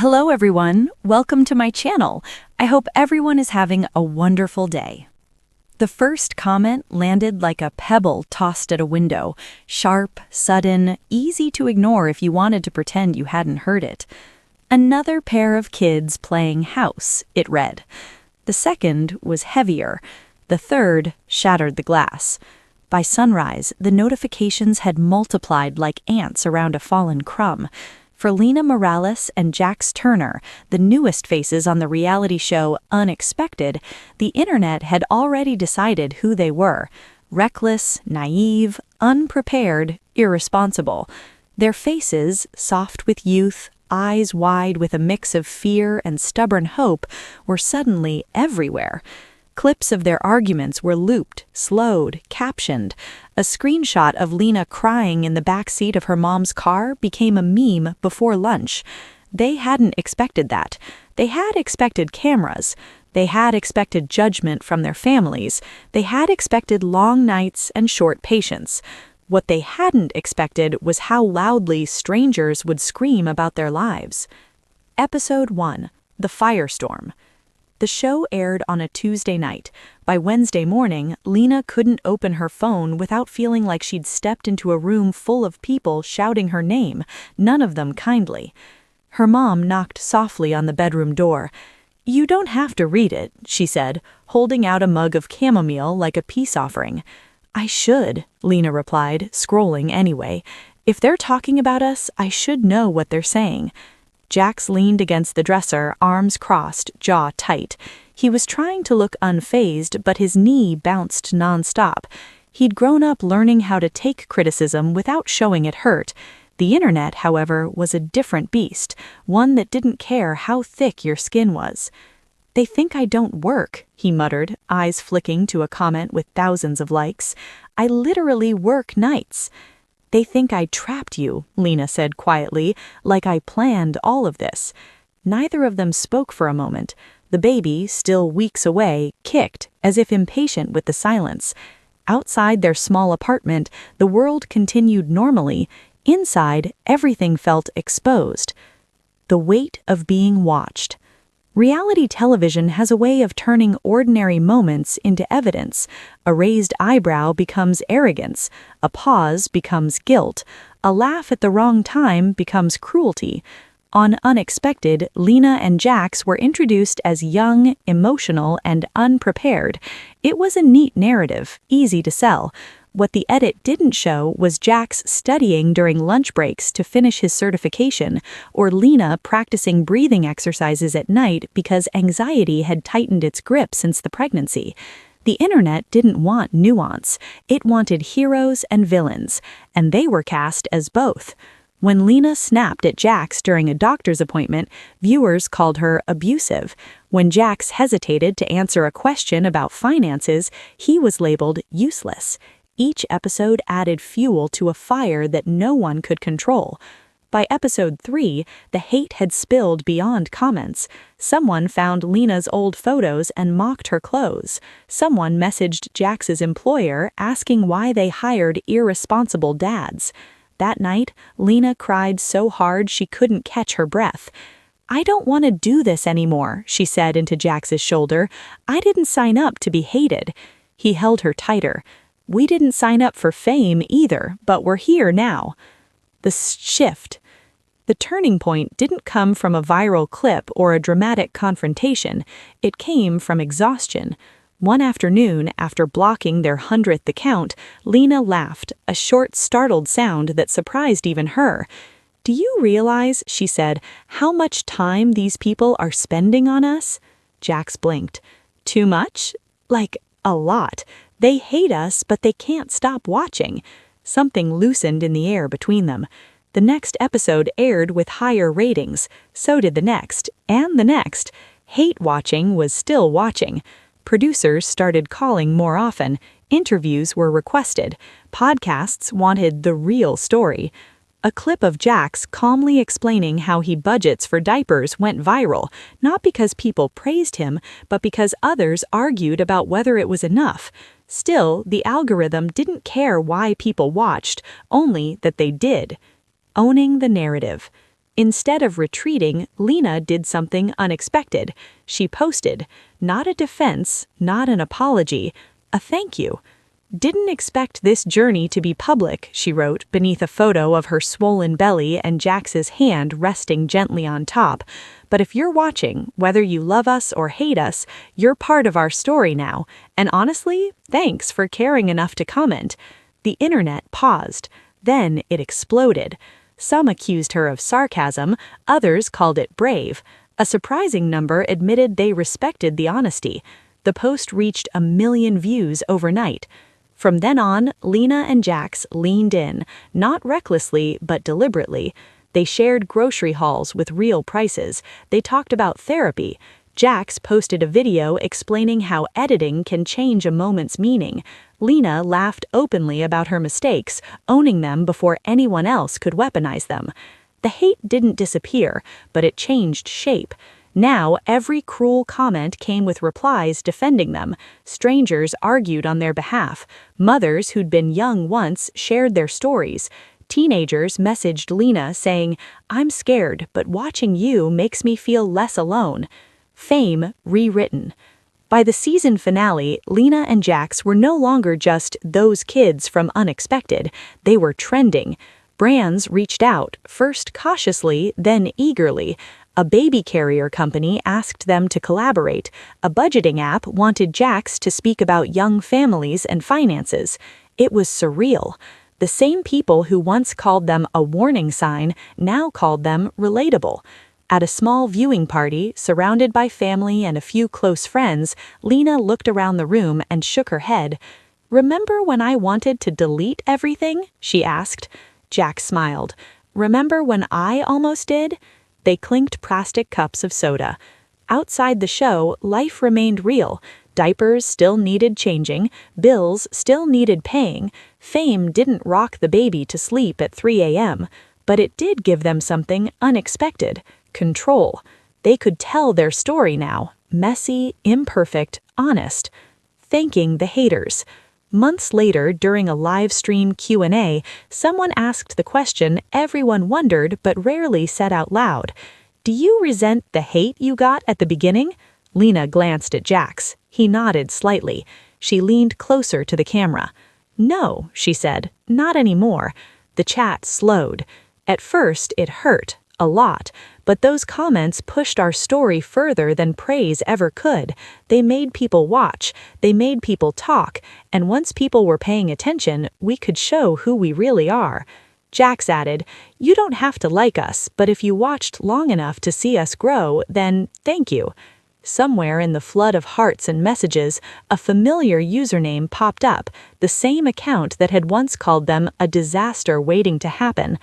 Hello everyone, welcome to my channel. I hope everyone is having a wonderful day. The first comment landed like a pebble tossed at a window, sharp, sudden, easy to ignore if you wanted to pretend you hadn't heard it. Another pair of kids playing house, it read. The second was heavier. The third shattered the glass. By sunrise, the notifications had multiplied like ants around a fallen crumb. For Lena Morales and Jax Turner, the newest faces on the reality show Unexpected, the internet had already decided who they were: reckless, naive, unprepared, irresponsible. Their faces, soft with youth, eyes wide with a mix of fear and stubborn hope, were suddenly everywhere. Clips of their arguments were looped, slowed, captioned. A screenshot of Lena crying in the back seat of her mom's car became a meme before lunch. They hadn't expected that. They had expected cameras. They had expected judgment from their families. They had expected long nights and short patience. What they hadn't expected was how loudly strangers would scream about their lives. Episode 1: The Firestorm. The show aired on a Tuesday night. By Wednesday morning, Lena couldn't open her phone without feeling like she'd stepped into a room full of people shouting her name, none of them kindly. Her mom knocked softly on the bedroom door. "You don't have to read it," she said, holding out a mug of chamomile like a peace offering. "I should," Lena replied, scrolling anyway. "If they're talking about us, I should know what they're saying." Jax leaned against the dresser, arms crossed, jaw tight. He was trying to look unfazed, but his knee bounced nonstop. He'd grown up learning how to take criticism without showing it hurt. The internet, however, was a different beast, one that didn't care how thick your skin was. "They think I don't work," he muttered, eyes flicking to a comment with thousands of likes. "I literally work nights." "They think I trapped you," Lena said quietly, "like I planned all of this." Neither of them spoke for a moment. The baby, still weeks away, kicked, as if impatient with the silence. Outside their small apartment, the world continued normally. Inside, everything felt exposed. The weight of being watched. Reality television has a way of turning ordinary moments into evidence. A raised eyebrow becomes arrogance, a pause becomes guilt, a laugh at the wrong time becomes cruelty. On Unexpected, Lena and Jax were introduced as young, emotional, and unprepared. It was a neat narrative, easy to sell. What the edit didn't show was Jax studying during lunch breaks to finish his certification, or Lena practicing breathing exercises at night because anxiety had tightened its grip since the pregnancy. The internet didn't want nuance. It wanted heroes and villains, and they were cast as both. When Lena snapped at Jax during a doctor's appointment, viewers called her abusive. When Jax hesitated to answer a question about finances, he was labeled useless. Each episode added fuel to a fire that no one could control. By episode 3, the hate had spilled beyond comments. Someone found Lena's old photos and mocked her clothes. Someone messaged Jax's employer asking why they hired irresponsible dads. That night, Lena cried so hard she couldn't catch her breath. "I don't want to do this anymore," she said into Jax's shoulder. "I didn't sign up to be hated." He held her tighter. "We didn't sign up for fame either, but we're here now." The shift. The turning point didn't come from a viral clip or a dramatic confrontation. It came from exhaustion. One afternoon, after blocking their 100th account, Lena laughed, a short, startled sound that surprised even her. "Do you realize," she said, "how much time these people are spending on us?" Jax blinked. "Too much?" "Like, a lot. They hate us, but they can't stop watching." Something loosened in the air between them. The next episode aired with higher ratings. So did the next, and the next. Hate watching was still watching. Producers started calling more often. Interviews were requested. Podcasts wanted the real story. A clip of Jax calmly explaining how he budgets for diapers went viral, not because people praised him, but because others argued about whether it was enough. Still, the algorithm didn't care why people watched, only that they did. Owning the narrative. Instead of retreating, Lena did something unexpected. She posted, not a defense, not an apology, a thank you. "Didn't expect this journey to be public," she wrote beneath a photo of her swollen belly and Jax's hand resting gently on top. "But if you're watching, whether you love us or hate us, you're part of our story now. And honestly, thanks for caring enough to comment." The internet paused. Then it exploded. Some accused her of sarcasm, others called it brave. A surprising number admitted they respected the honesty. The post reached 1 million views overnight. From then on, Lena and Jax leaned in, not recklessly but deliberately. They shared grocery hauls with real prices. They talked about therapy. Jax posted a video explaining how editing can change a moment's meaning. Lena laughed openly about her mistakes, owning them before anyone else could weaponize them. The hate didn't disappear, but it changed shape. Now, every cruel comment came with replies defending them. Strangers argued on their behalf. Mothers who'd been young once shared their stories. Teenagers messaged Lena saying, "I'm scared, but watching you makes me feel less alone." Fame rewritten. By the season finale, Lena and Jax were no longer just those kids from Unexpected. They were trending. Brands reached out, first cautiously, then eagerly. A baby carrier company asked them to collaborate. A budgeting app wanted Jax to speak about young families and finances. It was surreal. The same people who once called them a warning sign now called them relatable. At a small viewing party, surrounded by family and a few close friends, Lena looked around the room and shook her head. "Remember when I wanted to delete everything?" she asked. Jax smiled. "Remember when I almost did?" They clinked plastic cups of soda. Outside the show, life remained real. Diapers still needed changing, bills still needed paying. Fame didn't rock the baby to sleep at 3 a.m., but it did give them something unexpected: control. They could tell their story now, messy, imperfect, honest. Thanking the haters. Months later, during a live stream Q&A, someone asked the question everyone wondered but rarely said out loud. "Do you resent the hate you got at the beginning?" Lena glanced at Jax. He nodded slightly. She leaned closer to the camera. "No," she said, "not anymore." The chat slowed. At first, it hurt, a lot, but those comments pushed our story further than praise ever could. They made people watch, they made people talk, and once people were paying attention, we could show who we really are. Jax added, "You don't have to like us, but if you watched long enough to see us grow, then thank you." Somewhere in the flood of hearts and messages, a familiar username popped up, the same account that had once called them a disaster waiting to happen.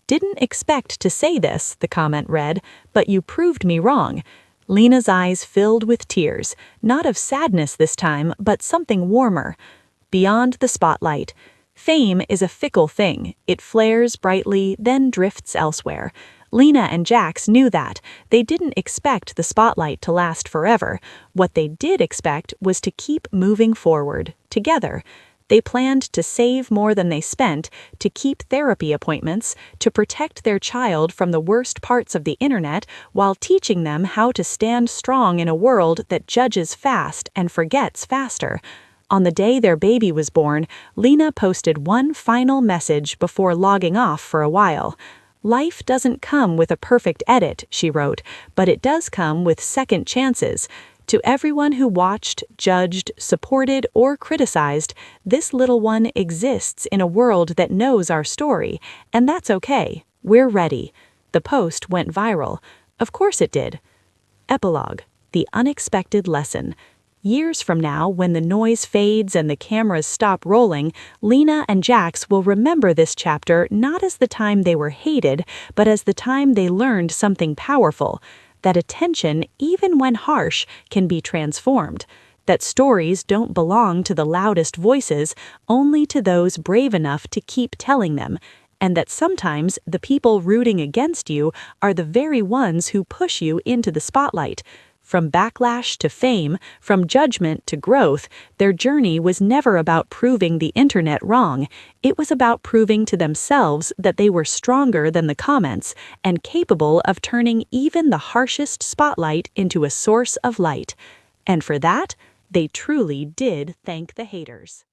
"Didn't expect to say this," the comment read, "but you proved me wrong." Lena's eyes filled with tears, not of sadness this time, but something warmer. Beyond the spotlight. Fame is a fickle thing. It flares brightly, then drifts elsewhere. Lena and Jax knew that. They didn't expect the spotlight to last forever. What they did expect was to keep moving forward, together. They planned to save more than they spent, to keep therapy appointments, to protect their child from the worst parts of the internet while teaching them how to stand strong in a world that judges fast and forgets faster. On the day their baby was born, Lena posted one final message before logging off for a while. "Life doesn't come with a perfect edit," she wrote, "but it does come with second chances. To everyone who watched, judged, supported, or criticized, this little one exists in a world that knows our story, and that's okay. We're ready." The post went viral. Of course it did. Epilogue. The unexpected lesson. Years from now, when the noise fades and the cameras stop rolling, Lena and Jax will remember this chapter not as the time they were hated, but as the time they learned something powerful. That attention, even when harsh, can be transformed. That stories don't belong to the loudest voices, only to those brave enough to keep telling them. And that sometimes the people rooting against you are the very ones who push you into the spotlight. From backlash to fame, from judgment to growth, their journey was never about proving the internet wrong. It was about proving to themselves that they were stronger than the comments and capable of turning even the harshest spotlight into a source of light. And for that, they truly did thank the haters.